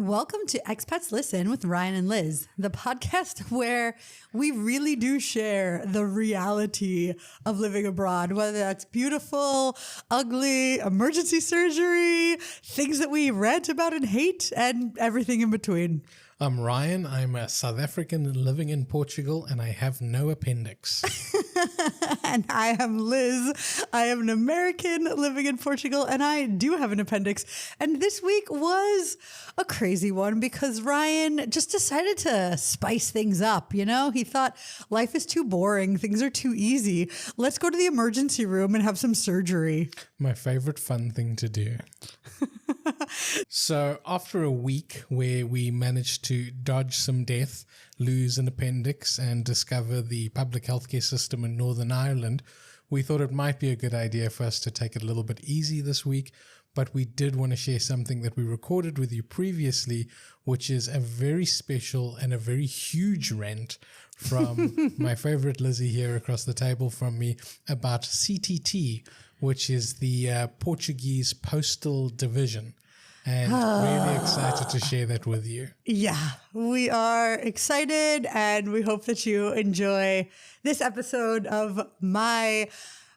Welcome to Expats Listen with Ryan and Liz, the podcast where we really do share the reality of living abroad, whether that's beautiful, ugly, emergency surgery, things that we rant about and hate, and everything in between. I'm Ryan. I'm a South African living in Portugal, and I have no appendix. And I am Liz. I am an American living in Portugal, and I do have an appendix. And this week was a crazy one because Ryan just decided to spice things up. You know, he thought life is too boring. Things are too easy. Let's go to the emergency room and have some surgery. My favorite fun thing to do. So after a week where we managed to dodge some death, lose an appendix, and discover the public healthcare system in Northern Ireland, we thought it might be a good idea for us to take it a little bit easy this week. But we did want to share something that we recorded with you previously, which is a very special and a very huge rant from my favorite Lizzie here across the table from me about CTT, which is the Portuguese Postal Division. And really excited to share that with you. Yeah, we are excited and we hope that you enjoy this episode of my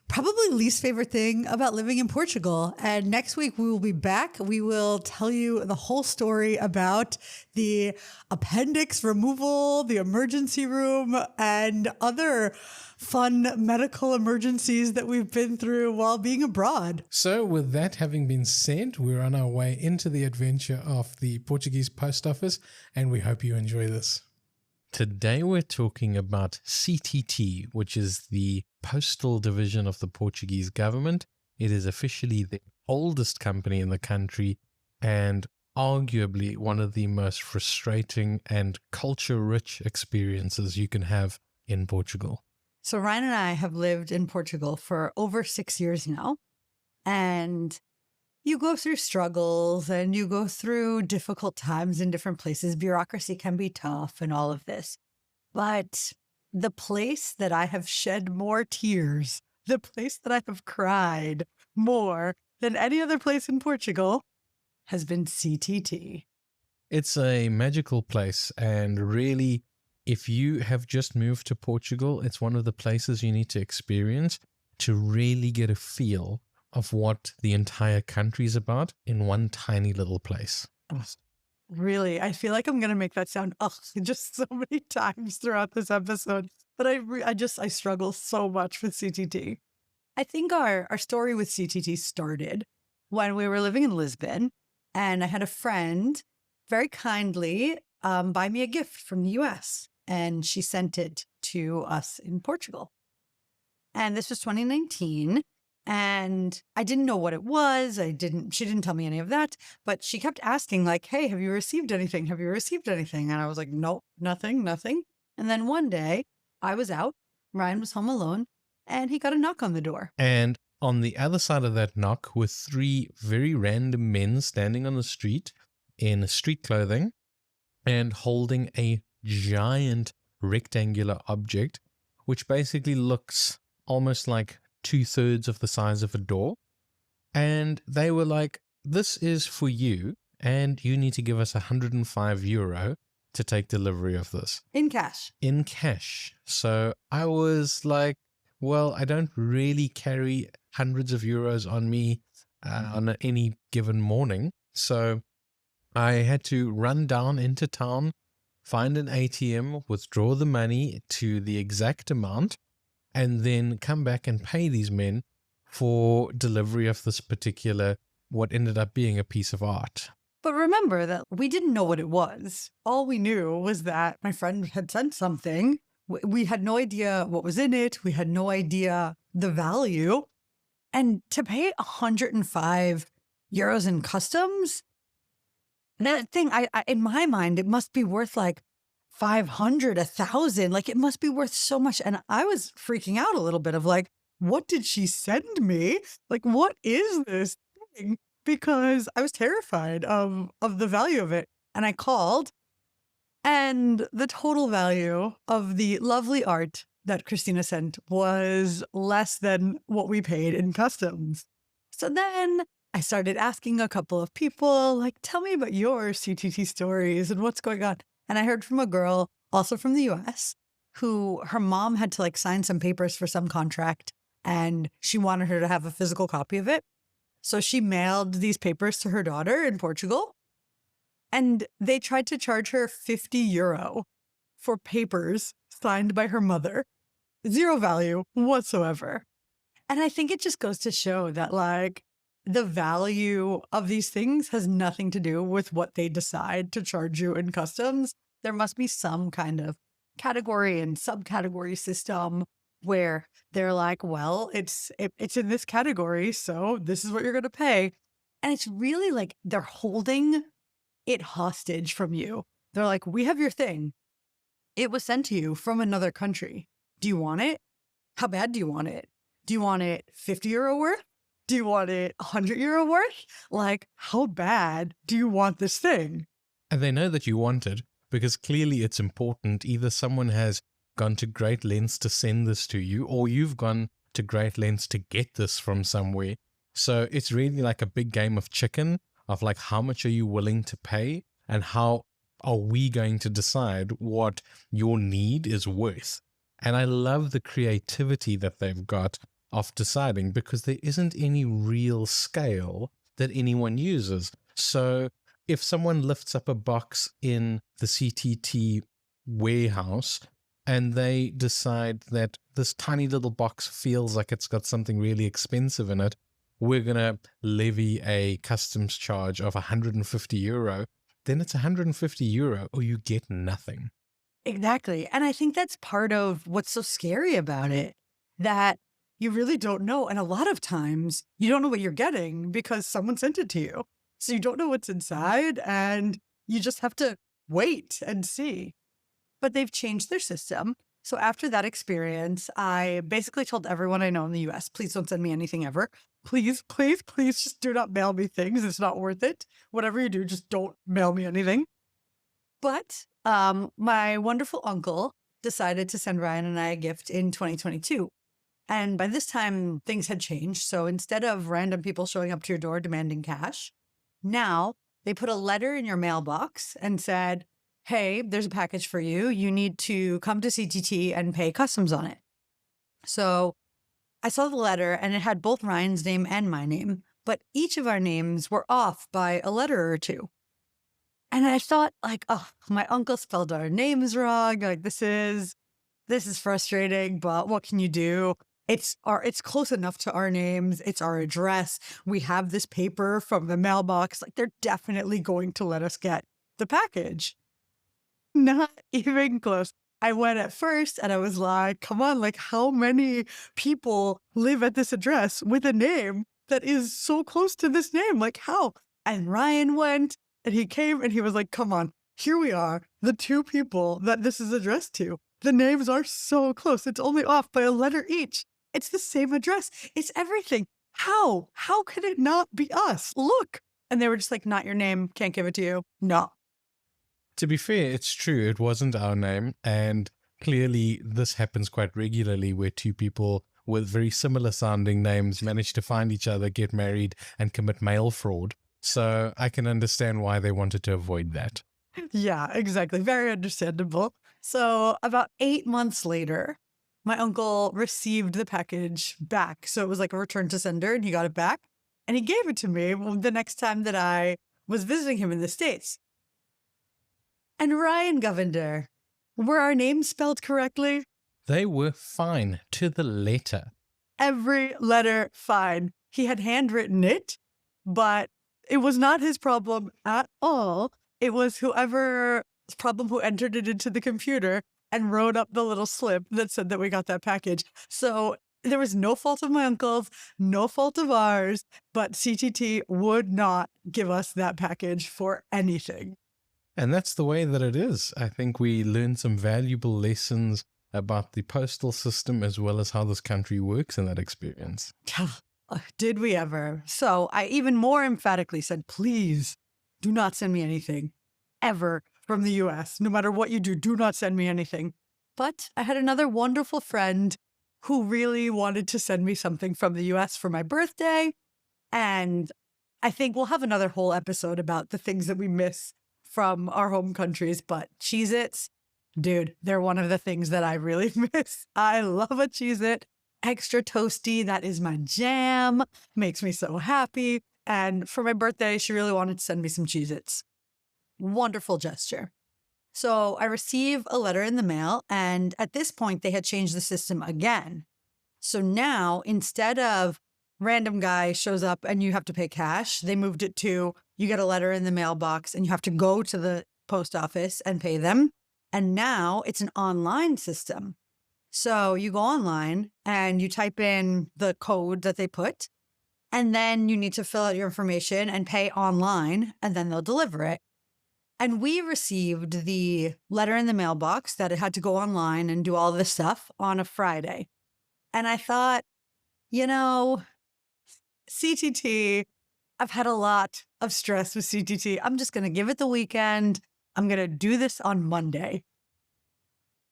probably least favorite thing about living in Portugal. And next week we will be back. We will tell you the whole story about the appendix removal, the emergency room, and other fun medical emergencies that we've been through while being abroad. So with that having been said, we're on our way into the adventure of the Portuguese post office, and we hope you enjoy this. Today we're talking about CTT, which is the postal division of the Portuguese government. It is officially the oldest company in the country and arguably one of the most frustrating and culture-rich experiences you can have in Portugal. So Ryan and I have lived in Portugal for over 6 years now, and you go through struggles and you go through difficult times in different places. Bureaucracy can be tough and all of this. But the place that I have shed more tears, the place that I have cried more than any other place in Portugal has been CTT. It's a magical place, and really, if you have just moved to Portugal, it's one of the places you need to experience to really get a feel of what the entire country is about in one tiny little place. Really, I feel like I'm going to make that sound just so many times throughout this episode. But I struggle so much with CTT. I think our story with CTT started when we were living in Lisbon, and I had a friend very kindly buy me a gift from the US, and she sent it to us in Portugal. And this was 2019. And I didn't know what it was. She didn't tell me any of that, but she kept asking like, hey, have you received anything? Have you received anything? And I was like, nope, nothing. And then one day I was out, Ryan was home alone, and he got a knock on the door. And on the other side of that knock were three very random men standing on the street in street clothing and holding a giant rectangular object, which basically looks almost like 2/3 of the size of a door. And they were like, this is for you, and you need to give us €105 to take delivery of this. In cash. So I was like, well, I don't really carry hundreds of euros on me on any given morning. So I had to run down into town, find an ATM, withdraw the money to the exact amount, and then come back and pay these men for delivery of this particular, what ended up being a piece of art. But remember that we didn't know what it was. All we knew was that my friend had sent something. We had no idea what was in it. We had no idea the value. And to pay €105 in customs, that thing, I in my mind, it must be worth like 500, 1,000, like it must be worth so much. And I was freaking out a little bit of like, what did she send me? Like, what is this thing? Because I was terrified of the value of it. And I called, and the total value of the lovely art that Christina sent was less than what we paid in customs. So then I started asking a couple of people, like, tell me about your CTT stories and what's going on. And I heard from a girl, also from the US, who her mom had to like sign some papers for some contract and she wanted her to have a physical copy of it. So she mailed these papers to her daughter in Portugal and they tried to charge her €50 for papers signed by her mother. Zero value whatsoever. And I think it just goes to show that, like, the value of these things has nothing to do with what they decide to charge you in customs. There must be some kind of category and subcategory system where they're like, well, it's in this category, so this is what you're going to pay. And it's really like they're holding it hostage from you. They're like, we have your thing. It was sent to you from another country. Do you want it? How bad do you want it? Do you want it €50 worth? Do you want it €100 worth? Like, how bad do you want this thing? And they know that you want it because clearly it's important. Either someone has gone to great lengths to send this to you, or you've gone to great lengths to get this from somewhere. So it's really like a big game of chicken, of like, how much are you willing to pay and how are we going to decide what your need is worth? And I love the creativity that they've got of deciding, because there isn't any real scale that anyone uses. So if someone lifts up a box in the CTT warehouse and they decide that this tiny little box feels like it's got something really expensive in it, we're going to levy a customs charge of €150, then it's €150 or you get nothing. Exactly. And I think that's part of what's so scary about it, that you really don't know. And a lot of times you don't know what you're getting because someone sent it to you. So you don't know what's inside and you just have to wait and see. But they've changed their system. So after that experience, I basically told everyone I know in the US, please don't send me anything ever. Please, please, please just do not mail me things. It's not worth it. Whatever you do, just don't mail me anything. But my wonderful uncle decided to send Ryan and I a gift in 2022. And by this time, things had changed. So instead of random people showing up to your door demanding cash, now they put a letter in your mailbox and said, hey, there's a package for you. You need to come to CTT and pay customs on it. So I saw the letter and it had both Ryan's name and my name, but each of our names were off by a letter or two. And I thought, like, oh, my uncle spelled our names wrong. Like, this is frustrating, but what can you do? It's close enough to our names. It's our address. We have this paper from the mailbox. Like, they're definitely going to let us get the package. Not even close. I went at first and I was like, come on, like, how many people live at this address with a name that is so close to this name? Like, how? And Ryan went and he came and he was like, come on, here we are, the two people that this is addressed to. The names are so close. It's only off by a letter each. It's the same address. It's everything. How? How could it not be us? Look. And they were just like, not your name. Can't give it to you. No. To be fair, it's true. It wasn't our name. And clearly this happens quite regularly where two people with very similar sounding names manage to find each other, get married, and commit mail fraud. So I can understand why they wanted to avoid that. Yeah, exactly. Very understandable. So about 8 months later, my uncle received the package back. So it was like a return to sender and he got it back and he gave it to me the next time that I was visiting him in the States. And Ryan Govender, were our names spelled correctly? They were fine to the letter. Every letter fine. He had handwritten it, but it was not his problem at all. It was whoever's problem who entered it into the computer and wrote up the little slip that said that we got that package. So there was no fault of my uncle's, no fault of ours, but CTT would not give us that package for anything. And that's the way that it is. I think we learned some valuable lessons about the postal system as well as how this country works in that experience. Did we ever? So I even more emphatically said, please do not send me anything ever from the US. No matter what you do, do not send me anything. But I had another wonderful friend who really wanted to send me something from the US for my birthday. And I think we'll have another whole episode about the things that we miss from our home countries, but Cheez-Its, dude, they're one of the things that I really miss. I love a Cheez-It. Extra toasty, that is my jam. Makes me so happy. And for my birthday, she really wanted to send me some Cheez-Its. Wonderful gesture. So I receive a letter in the mail, and at this point, they had changed the system again. So now, instead of random guy shows up and you have to pay cash, they moved it to you get a letter in the mailbox and you have to go to the post office and pay them. And now it's an online system. So you go online and you type in the code that they put, and then you need to fill out your information and pay online, and then they'll deliver it. And we received the letter in the mailbox that it had to go online and do all this stuff on a Friday. And I thought, you know, CTT, I've had a lot of stress with CTT. I'm just going to give it the weekend. I'm going to do this on Monday.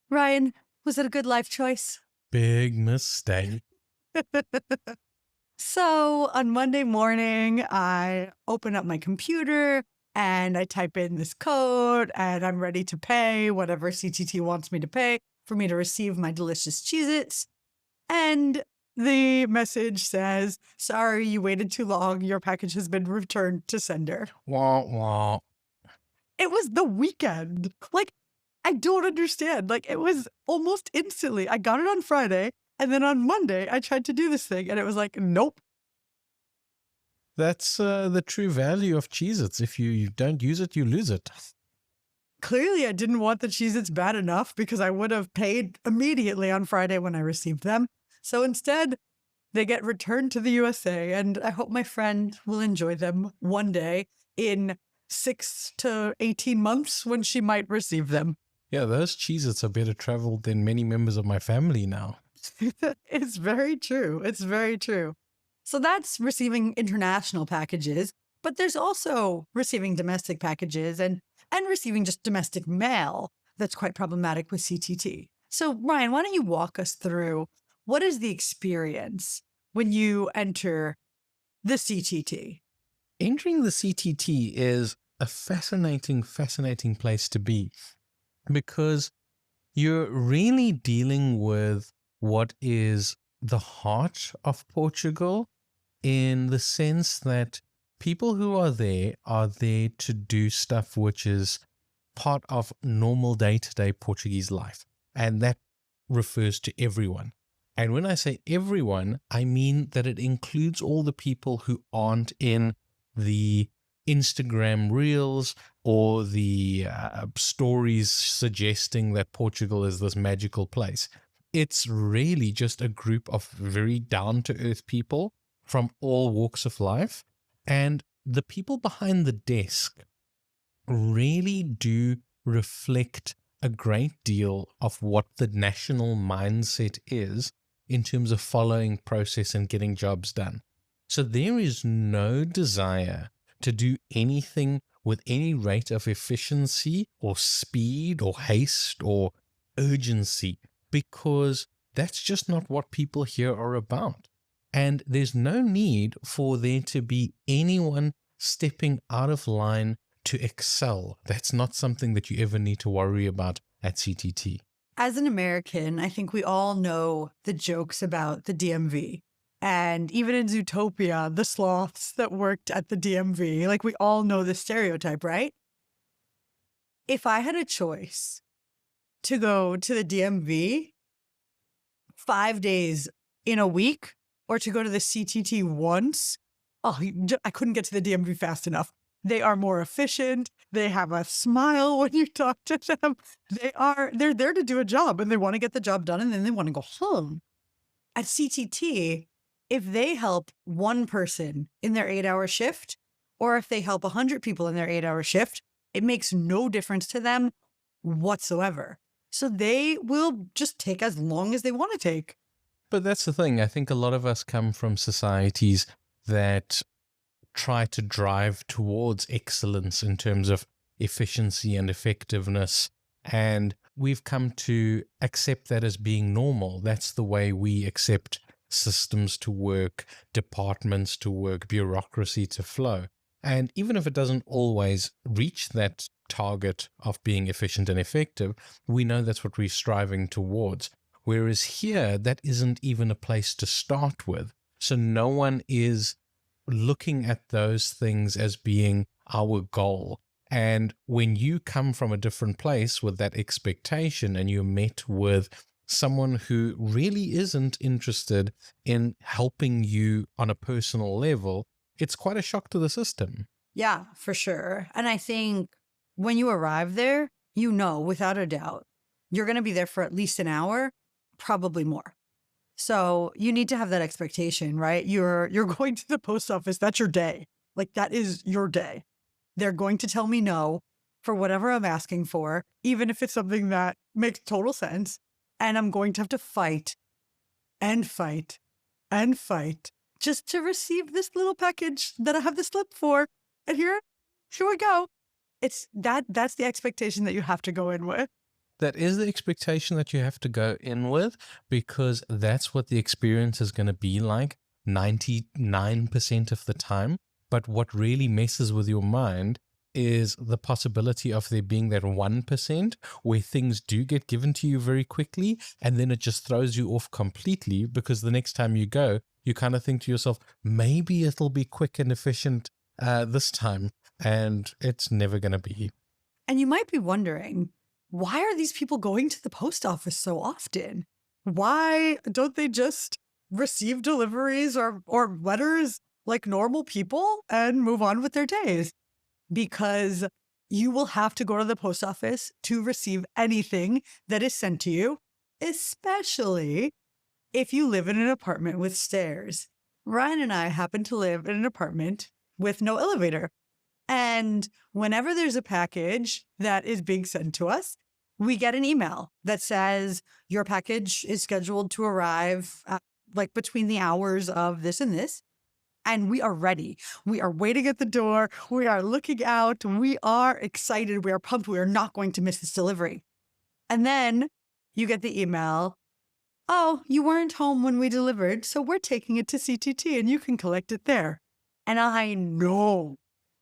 Ryan, was it a good life choice? Big mistake. So on Monday morning, I open up my computer and I type in this code and I'm ready to pay whatever CTT wants me to pay for me to receive my delicious Cheez-Its. And the message says, sorry, you waited too long. Your package has been returned to sender. Wah, wah. It was the weekend. Like, I don't understand. Like, it was almost instantly. I got it on Friday. And then on Monday, I tried to do this thing. And it was like, nope. That's the true value of Cheez-Its. If you don't use it, you lose it. Clearly, I didn't want the Cheez-Its bad enough because I would have paid immediately on Friday when I received them. So instead, they get returned to the USA, and I hope my friend will enjoy them one day in 6 to 18 months when she might receive them. Yeah, those Cheez-Its are better traveled than many members of my family now. It's very true. It's very true. So that's receiving international packages, but there's also receiving domestic packages and receiving just domestic mail that's quite problematic with CTT. So Ryan, why don't you walk us through what is the experience when you enter the CTT? Entering the CTT is a fascinating place to be because you're really dealing with what is the heart of Portugal in the sense that people who are there to do stuff which is part of normal day-to-day Portuguese life. And that refers to everyone. And when I say everyone, I mean that it includes all the people who aren't in the Instagram reels or the stories suggesting that Portugal is this magical place. It's really just a group of very down-to-earth people from all walks of life. And the people behind the desk really do reflect a great deal of what the national mindset is in terms of following process and getting jobs done. So there is no desire to do anything with any rate of efficiency or speed or haste or urgency, because that's just not what people here are about. And there's no need for there to be anyone stepping out of line to excel. That's not something that you ever need to worry about at CTT. As an American, I think we all know the jokes about the DMV. And even in Zootopia, the sloths that worked at the DMV, like we all know the stereotype, right? If I had a choice to go to the DMV 5 days in a week or to go to the CTT once, I couldn't get to the DMV fast enough. They are more efficient. They have a smile when you talk to them. They're there to do a job and they want to get the job done and then they want to go home. At CTT, if they help one person in their 8-hour shift, or if they help 100 people in their 8-hour shift, it makes no difference to them whatsoever. So they will just take as long as they want to take. But that's the thing. I think a lot of us come from societies that try to drive towards excellence in terms of efficiency and effectiveness. And we've come to accept that as being normal. That's the way we accept systems to work, departments to work, bureaucracy to flow. And even if it doesn't always reach that target of being efficient and effective, we know that's what we're striving towards. Whereas here, that isn't even a place to start with. So no one is looking at those things as being our goal. And when you come from a different place with that expectation and you're met with someone who really isn't interested in helping you on a personal level, it's quite a shock to the system. Yeah, for sure. And I think when you arrive there, you know, without a doubt, you're going to be there for at least an hour, probably more. So you need to have that expectation, right? You're going to the post office. That's your day. Like that is your day. They're going to tell me no for whatever I'm asking for, even if it's something that makes total sense. And I'm going to have to fight and fight and fight just to receive this little package that I have the slip for. And here we go. That's the expectation that you have to go in with. That is the expectation that you have to go in with, because that's what the experience is going to be like 99% of the time. But what really messes with your mind is the possibility of there being that 1% where things do get given to you very quickly, and then it just throws you off completely, because the next time you go, you kind of think to yourself, maybe it'll be quick and efficient this time, and it's never going to be. And you might be wondering, why are these people going to the post office so often? Why don't they just receive deliveries or letters like normal people and move on with their days? Because you will have to go to the post office to receive anything that is sent to you, especially if you live in an apartment with stairs. Ryan and I happen to live in an apartment with no elevator. And whenever there's a package that is being sent to us, we get an email that says your package is scheduled to arrive like between the hours of this and this. And we are ready. We are waiting at the door. We are looking out. We are excited. We are pumped. We are not going to miss this delivery. And then you get the email, oh, you weren't home when we delivered, so we're taking it to CTT and you can collect it there. And I know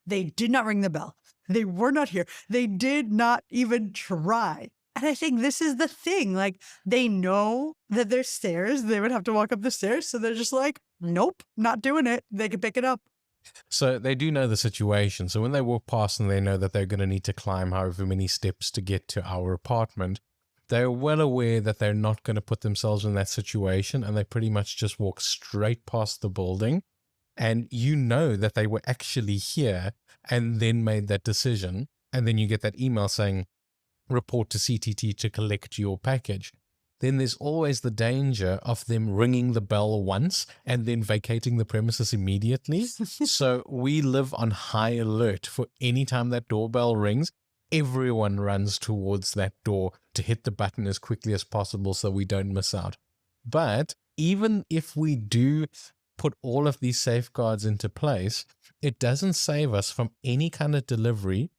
they did not ring the bell. They were not here. They did not even try. And I think this is the thing. Like, they know that there's stairs. They would have to walk up the stairs. So they're just like, nope, not doing it. They can pick it up. So they do know the situation. So when they walk past and they know that they're going to need to climb however many steps to get to our apartment, they're well aware that they're not going to put themselves in that situation. And they pretty much just walk straight past the building. And you know that they were actually here and then made that decision. And then you get that email saying, report to CTT to collect your package. Then there's always the danger of them ringing the bell once and then vacating the premises immediately. So we live on high alert for any time that doorbell rings. Everyone runs towards that door to hit the button as quickly as possible so we don't miss out. But even if we do put all of these safeguards into place, it doesn't save us from any kind of delivery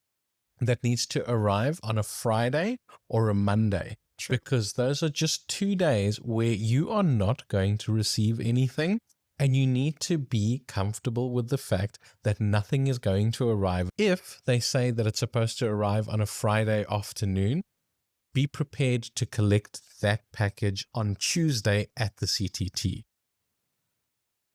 that needs to arrive on a Friday or a Monday. True. Because those are just 2 days where you are not going to receive anything, and you need to be comfortable with the fact that nothing is going to arrive. If they say that it's supposed to arrive on a Friday afternoon, be prepared to collect that package on Tuesday at the CTT.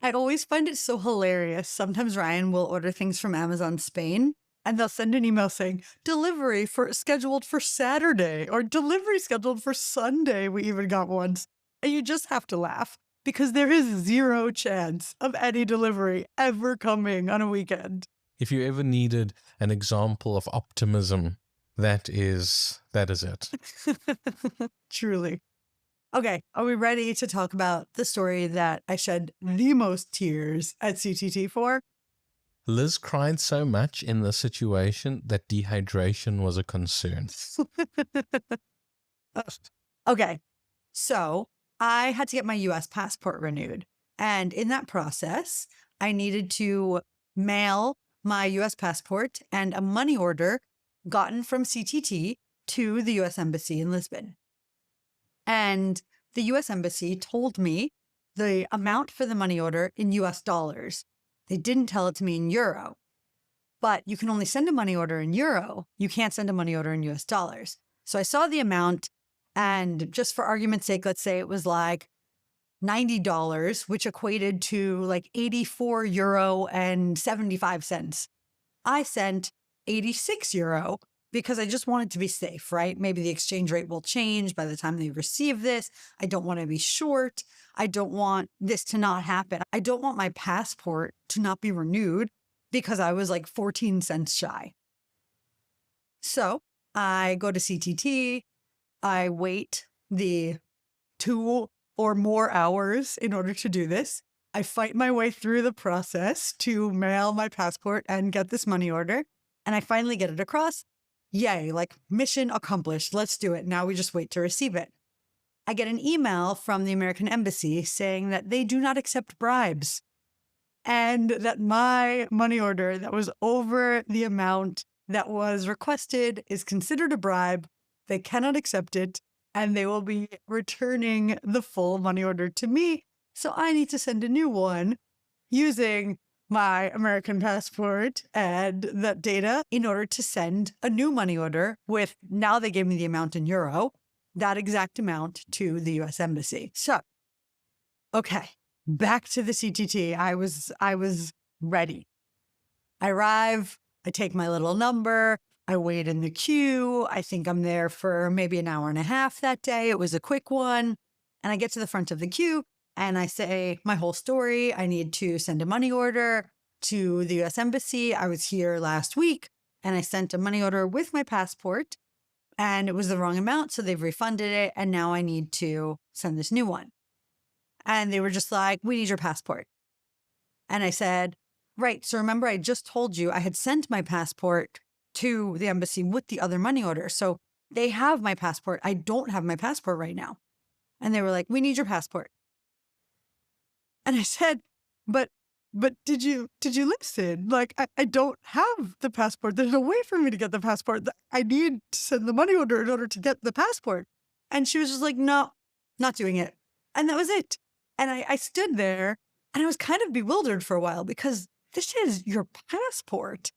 I always find it so hilarious. Sometimes Ryan will order things from Amazon Spain, and they'll send an email saying, delivery scheduled for Saturday or delivery scheduled for Sunday. We even got once. And you just have to laugh because there is zero chance of any delivery ever coming on a weekend. If you ever needed an example of optimism, that is it. Truly. Okay, are we ready to talk about the story that I shed the most tears at CTT for? Liz cried so much in this situation that dehydration was a concern. Okay, so I had to get my US passport renewed. And in that process, I needed to mail my US passport and a money order gotten from CTT to the US Embassy in Lisbon. And the US Embassy told me the amount for the money order in US dollars. They didn't tell it to me in euro, but you can only send a money order in euro. You can't send a money order in US dollars. So I saw the amount, and just for argument's sake, let's say it was like $90, which equated to like 84 euro and 75 cents. I sent 86 euro because I just wanted to be safe, right? Maybe the exchange rate will change by the time they receive this. I don't want to be short. I don't want this to not happen. I don't want my passport to not be renewed because I was like 14 cents shy. So I go to CTT. I wait the 2 or more hours in order to do this. I fight my way through the process to mail my passport and get this money order. And I finally get it across. Yay, like mission accomplished. Let's do it. Now we just wait to receive it. I get an email from the American Embassy saying that they do not accept bribes and that my money order that was over the amount that was requested is considered a bribe. They cannot accept it, and they will be returning the full money order to me. So I need to send a new one using my American passport and that data in order to send a new money order with, now they gave me the amount in euro, that exact amount to the US Embassy. So, okay, back to the CTT. I was ready. I arrive, I take my little number, I wait in the queue. I think I'm there for maybe an hour and a half that day. It was a quick one. And I get to the front of the queue and I say my whole story. I need to send a money order to the US Embassy. I was here last week and I sent a money order with my passport and it was the wrong amount. So they've refunded it. And now I need to send this new one. And they were just like, we need your passport. And I said, right. So remember, I just told you I had sent my passport to the embassy with the other money order. So they have my passport. I don't have my passport right now. And they were like, we need your passport. And I said, but did you listen? Like, I don't have the passport. There's no way for me to get the passport. I need to send the money order in order to get the passport. And she was just like, no, not doing it. And that was it. And I stood there and I was kind of bewildered for a while because this is your passport.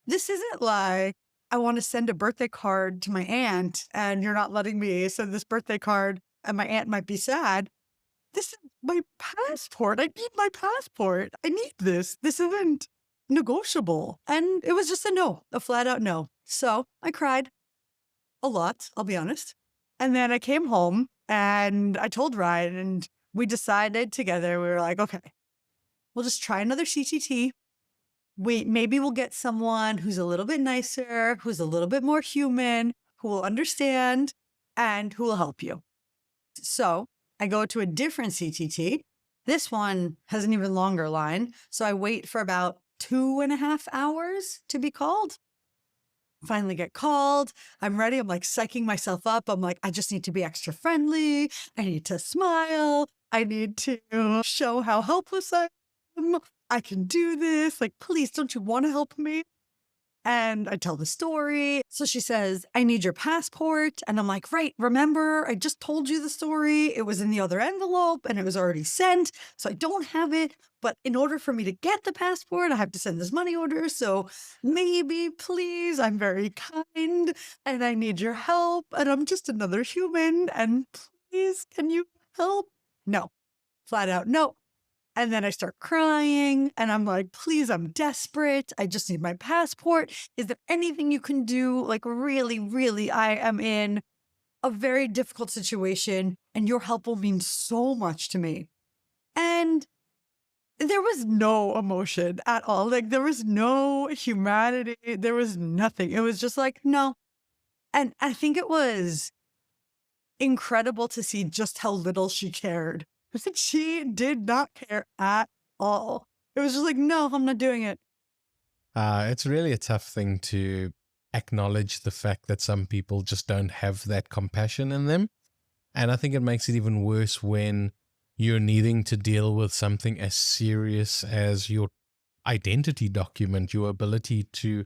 This isn't like, I want to send a birthday card to my aunt and you're not letting me send this birthday card and my aunt might be sad. This is my passport. I need my passport. I need this. This isn't negotiable. And it was just a no, a flat out no. So I cried a lot, I'll be honest. And then I came home and I told Ryan and we decided together, we were like, okay, we'll just try another CTT. Maybe we'll get someone who's a little bit nicer, who's a little bit more human, who will understand and who will help you. So I go to a different CTT. This one has an even longer line. So I wait for about 2.5 hours to be called. Finally get called. I'm ready. I'm like psyching myself up. I'm like, I just need to be extra friendly. I need to smile. I need to show how helpless I am. I can do this. Like, please, don't you want to help me? And I tell the story. So she says, I need your passport. And I'm like, right, remember, I just told you the story. It was in the other envelope and it was already sent. So I don't have it. But in order for me to get the passport, I have to send this money order. So maybe, please, I'm very kind and I need your help. And I'm just another human. And please, can you help? No, flat out, no. And then I start crying and I'm like, please, I'm desperate. I just need my passport. Is there anything you can do? Like, really, really, I am in a very difficult situation and your help will mean so much to me. And there was no emotion at all. Like, there was no humanity. There was nothing. It was just like, no. And I think it was incredible to see just how little she cared. She did not care at all. It was just like, no, I'm not doing it. It's really a tough thing to acknowledge the fact that some people just don't have that compassion in them. And I think it makes it even worse when you're needing to deal with something as serious as your identity document, your ability to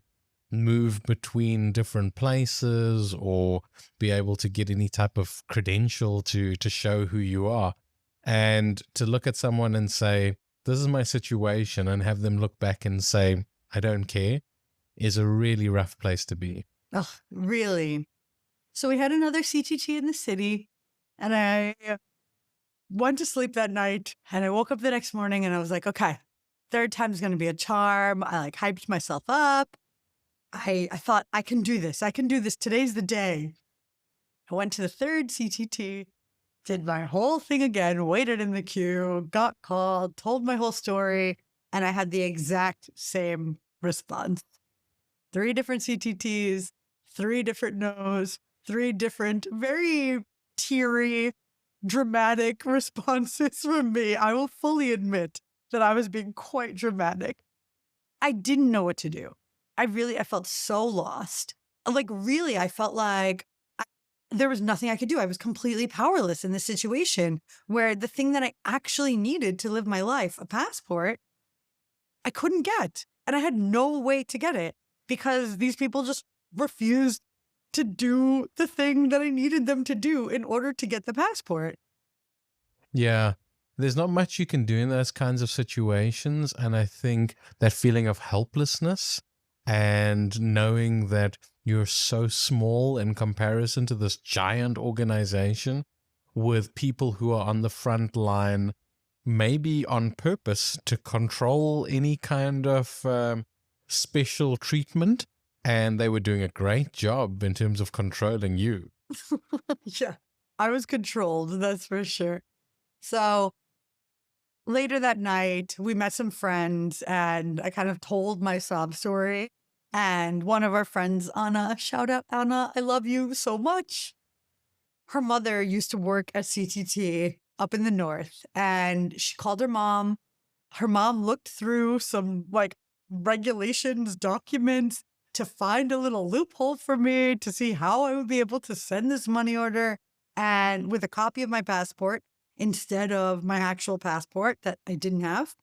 move between different places or be able to get any type of credential to show who you are. And to look at someone and say, this is my situation, and have them look back and say, I don't care, is a really rough place to be. Oh, really? So we had another CTT in the city, and I went to sleep that night, and I woke up the next morning and I was like, okay, third time's going to be a charm. I like hyped myself up. I thought I can do this. I can do this. Today's the day. I went to the third CTT, did my whole thing again, waited in the queue, got called, told my whole story, and I had the exact same response. 3 different CTTs, 3 different no's, 3 different, very teary, dramatic responses from me. I will fully admit that I was being quite dramatic. I didn't know what to do. I felt so lost. Like, really, I felt like there was nothing I could do. I was completely powerless in this situation where the thing that I actually needed to live my life, a passport, I couldn't get. And I had no way to get it because these people just refused to do the thing that I needed them to do in order to get the passport. Yeah, there's not much you can do in those kinds of situations. And I think that feeling of helplessness and knowing that you're so small in comparison to this giant organization with people who are on the front line, maybe on purpose to control any kind of special treatment. And they were doing a great job in terms of controlling you. Yeah, I was controlled, that's for sure. So later that night, we met some friends and I kind of told my sob story. And one of our friends, Anna, shout out Anna, I love you so much. Her mother used to work at CTT up in the north and she called her mom. Her mom looked through some like regulations documents to find a little loophole for me to see how I would be able to send this money order and with a copy of my passport instead of my actual passport that I didn't have.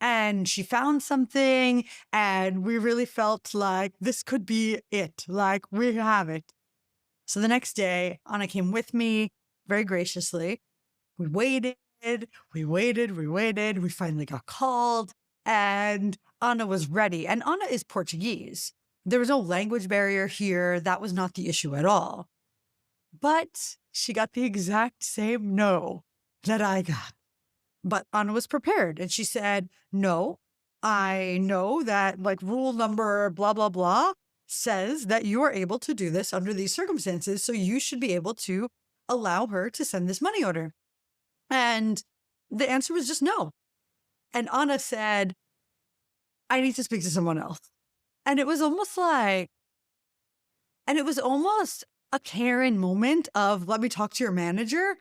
And she found something and we really felt like this could be it. Like we have it. So the next day, Anna came with me very graciously. We waited, we waited, we waited. We finally got called and Anna was ready. And Anna is Portuguese. There was no language barrier here. That was not the issue at all. But she got the exact same no that I got. But Anna was prepared and she said, no, I know that like rule number blah, blah, blah says that you are able to do this under these circumstances. So you should be able to allow her to send this money order. And the answer was just no. And Anna said, I need to speak to someone else. And it was almost a Karen moment of let me talk to your manager.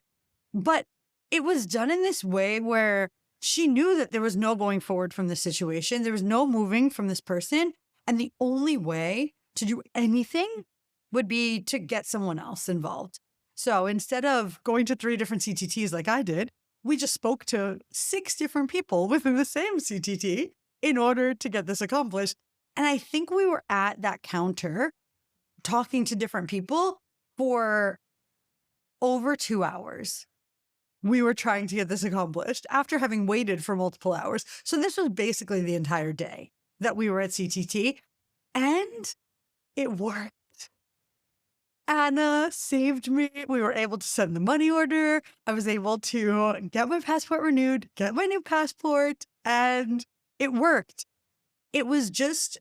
But it was done in this way where she knew that there was no going forward from this situation. There was no moving from this person. And the only way to do anything would be to get someone else involved. So instead of going to 3 different CTTs like I did, we just spoke to 6 different people within the same CTT in order to get this accomplished. And I think we were at that counter talking to different people for over 2 hours. We were trying to get this accomplished after having waited for multiple hours. So this was basically the entire day that we were at CTT and it worked. Anna saved me. We were able to send the money order. I was able to get my passport renewed, get my new passport, and it worked. It was just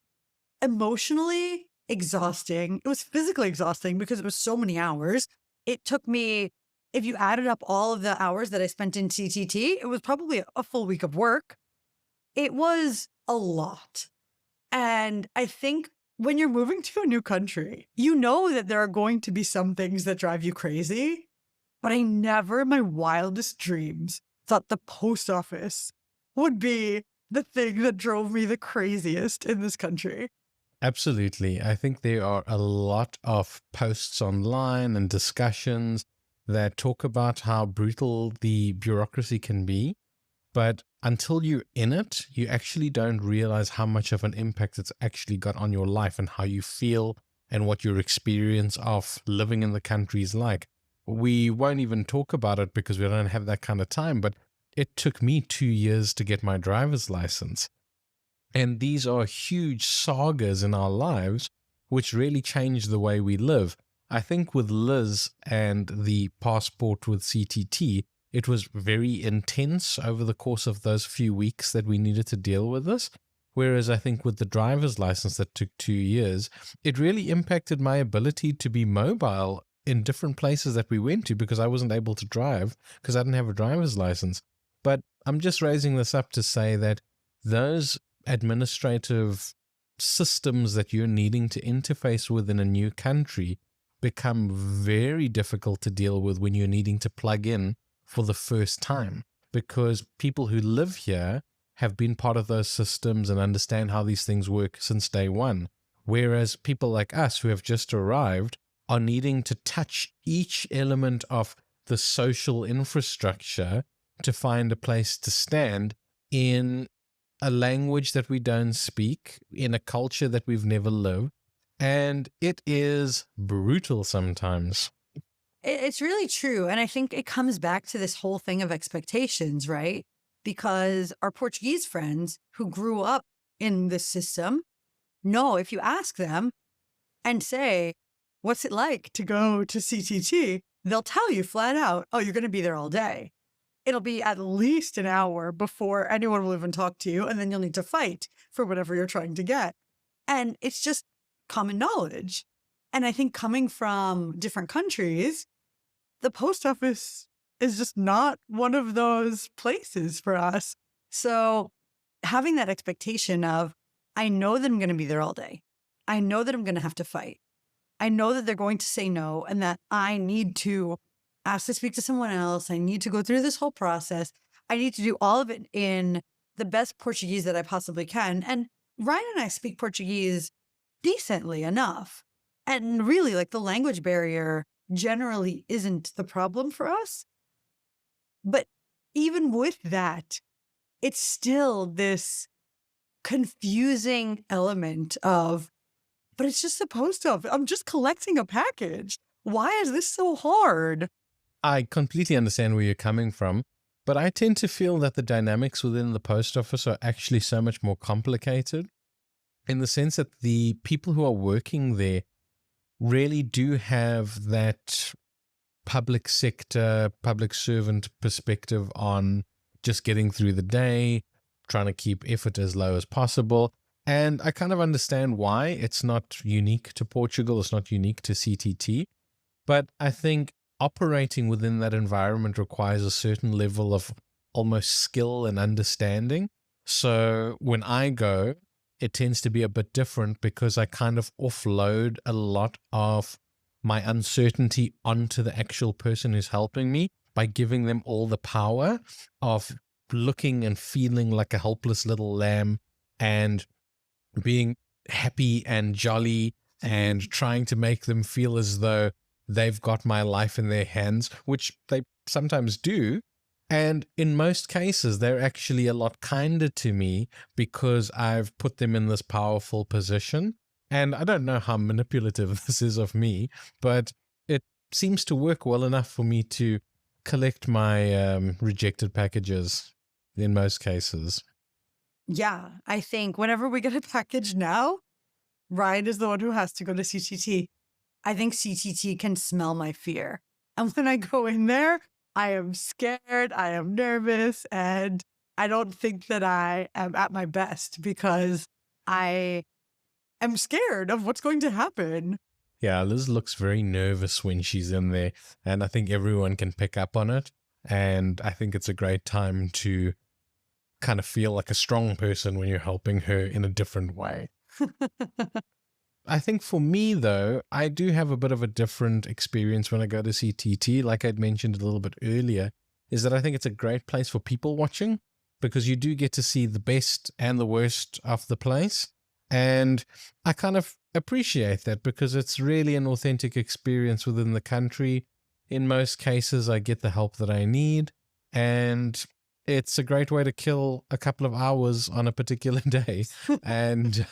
emotionally exhausting. It was physically exhausting because it was so many hours. It took me, if you added up all of the hours that I spent in CTT, it was probably a full week of work. It was a lot. And I think when you're moving to a new country, you know that there are going to be some things that drive you crazy. But I never in my wildest dreams thought the post office would be the thing that drove me the craziest in this country. Absolutely. I think there are a lot of posts online and discussions that talk about how brutal the bureaucracy can be. But until you're in it, you actually don't realize how much of an impact it's actually got on your life and how you feel and what your experience of living in the country is like. we won't even talk about it because we don't have that kind of time, but it took me 2 years to get my driver's license. And these are huge sagas in our lives, which really change the way we live. I think with Liz and the passport with CTT, it was very intense over the course of those few weeks that we needed to deal with this. Whereas I think with the driver's license that took 2 years, it really impacted my ability to be mobile in different places that we went to because I wasn't able to drive because I didn't have a driver's license. But I'm just raising this up to say that those administrative systems that you're needing to interface with in a new country become very difficult to deal with when you're needing to plug in for the first time, because people who live here have been part of those systems and understand how these things work since day one. Whereas people like us who have just arrived are needing to touch each element of the social infrastructure to find a place to stand in a language that we don't speak, in a culture that we've never lived. And it is brutal sometimes. It's really true. And I think it comes back to this whole thing of expectations, right? Because our Portuguese friends who grew up in this system know if you ask them and say, what's it like to go to CTT? They'll tell you flat out, oh, you're going to be there all day. It'll be at least an hour before anyone will even talk to you. And then you'll need to fight for whatever you're trying to get. And it's just common knowledge. And I think coming from different countries, the post office is just not one of those places for us. So having that expectation of, I know that I'm going to be there all day. I know that I'm going to have to fight. I know that they're going to say no and that I need to ask to speak to someone else. I need to go through this whole process. I need to do all of it in the best Portuguese that I possibly can. And Ryan and I speak Portuguese decently enough. And really, like, the language barrier generally isn't the problem for us. But even with that, it's still this confusing element of, but it's just the post office. I'm just collecting a package. Why is this so hard? I completely understand where you're coming from, but I tend to feel that the dynamics within the post office are actually so much more complicated, in the sense that the people who are working there really do have that public sector, public servant perspective on just getting through the day, trying to keep effort as low as possible. And I kind of understand why it's not unique to Portugal, it's not unique to CTT. But I think operating within that environment requires a certain level of almost skill and understanding. So when I go, it tends to be a bit different because I kind of offload a lot of my uncertainty onto the actual person who's helping me by giving them all the power of looking and feeling like a helpless little lamb and being happy and jolly and trying to make them feel as though they've got my life in their hands, which they sometimes do. And in most cases, they're actually a lot kinder to me because I've put them in this powerful position. And I don't know how manipulative this is of me, but it seems to work well enough for me to collect my rejected packages in most cases. Yeah, I think whenever we get a package now, Ryan is the one who has to go to CTT. I think CTT can smell my fear. And when I go in there, I am scared, I am nervous, and I don't think that I am at my best because I am scared of what's going to happen. Yeah, Liz looks very nervous when she's in there, and I think everyone can pick up on it. And I think it's a great time to kind of feel like a strong person when you're helping her in a different way. I think for me, though, I do have a bit of a different experience when I go to CTT. Like I'd mentioned a little bit earlier, is that I think it's a great place for people watching because you do get to see the best and the worst of the place. And I kind of appreciate that because it's really an authentic experience within the country. In most cases, I get the help that I need. And it's a great way to kill a couple of hours on a particular day. And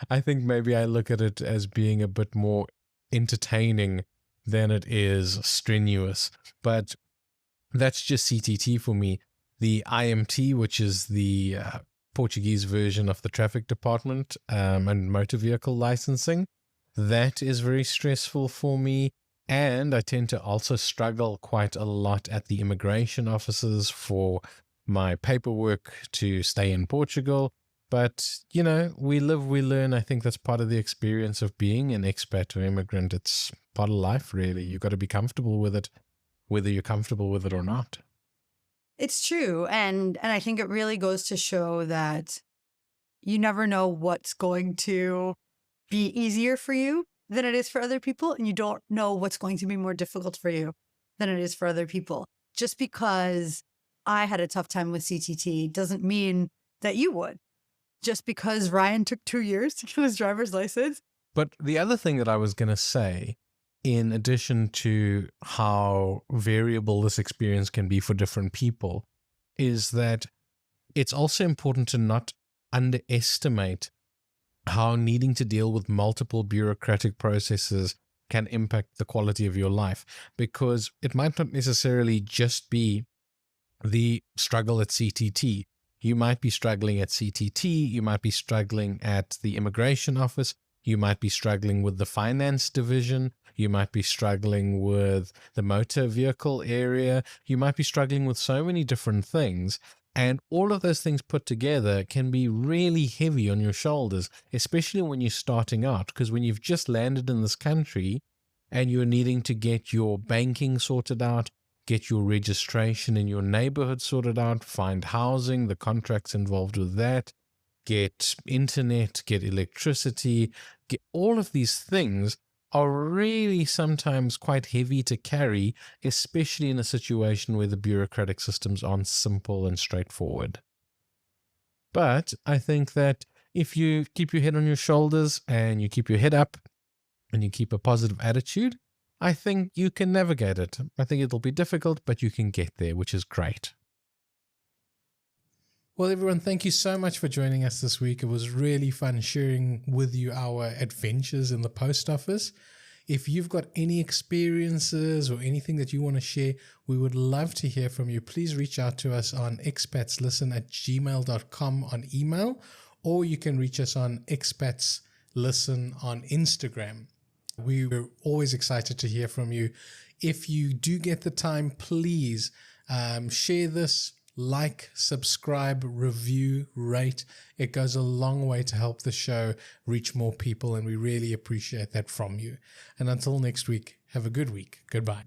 I think maybe I look at it as being a bit more entertaining than it is strenuous. But that's just CTT for me. The IMT, which is the Portuguese version of the traffic department and motor vehicle licensing, that is very stressful for me. And I tend to also struggle quite a lot at the immigration offices for my paperwork to stay in Portugal. But, we live, we learn. I think that's part of the experience of being an expat or immigrant. It's part of life, really. You've got to be comfortable with it, whether you're comfortable with it or not. It's true. And I think it really goes to show that you never know what's going to be easier for you than it is for other people. And you don't know what's going to be more difficult for you than it is for other people. Just because I had a tough time with CTT doesn't mean that you would. Just because Ryan took 2 years to get his driver's license. But the other thing that I was going to say, in addition to how variable this experience can be for different people, is that it's also important to not underestimate how needing to deal with multiple bureaucratic processes can impact the quality of your life, because it might not necessarily just be the struggle at CTT. You might be struggling at CTT, you might be struggling at the immigration office, you might be struggling with the finance division, you might be struggling with the motor vehicle area, you might be struggling with so many different things. And all of those things put together can be really heavy on your shoulders, especially when you're starting out, because when you've just landed in this country and you're needing to get your banking sorted out, get your registration in your neighborhood sorted out, find housing, the contracts involved with that, get internet, get electricity, get all of these things are really sometimes quite heavy to carry, especially in a situation where the bureaucratic systems aren't simple and straightforward. But I think that if you keep your head on your shoulders and you keep your head up and you keep a positive attitude, I think you can navigate it. I think it'll be difficult, but you can get there, which is great. Well, everyone, thank you so much for joining us this week. It was really fun sharing with you our adventures in the post office. If you've got any experiences or anything that you want to share, we would love to hear from you. Please reach out to us on expatslisten@gmail.com on email, or you can reach us on expatslisten on Instagram. We were always excited to hear from you. If you do get the time, please share this, like, subscribe, review, rate. It goes a long way to help the show reach more people, and we really appreciate that from you. And until next week, have a good week. Goodbye.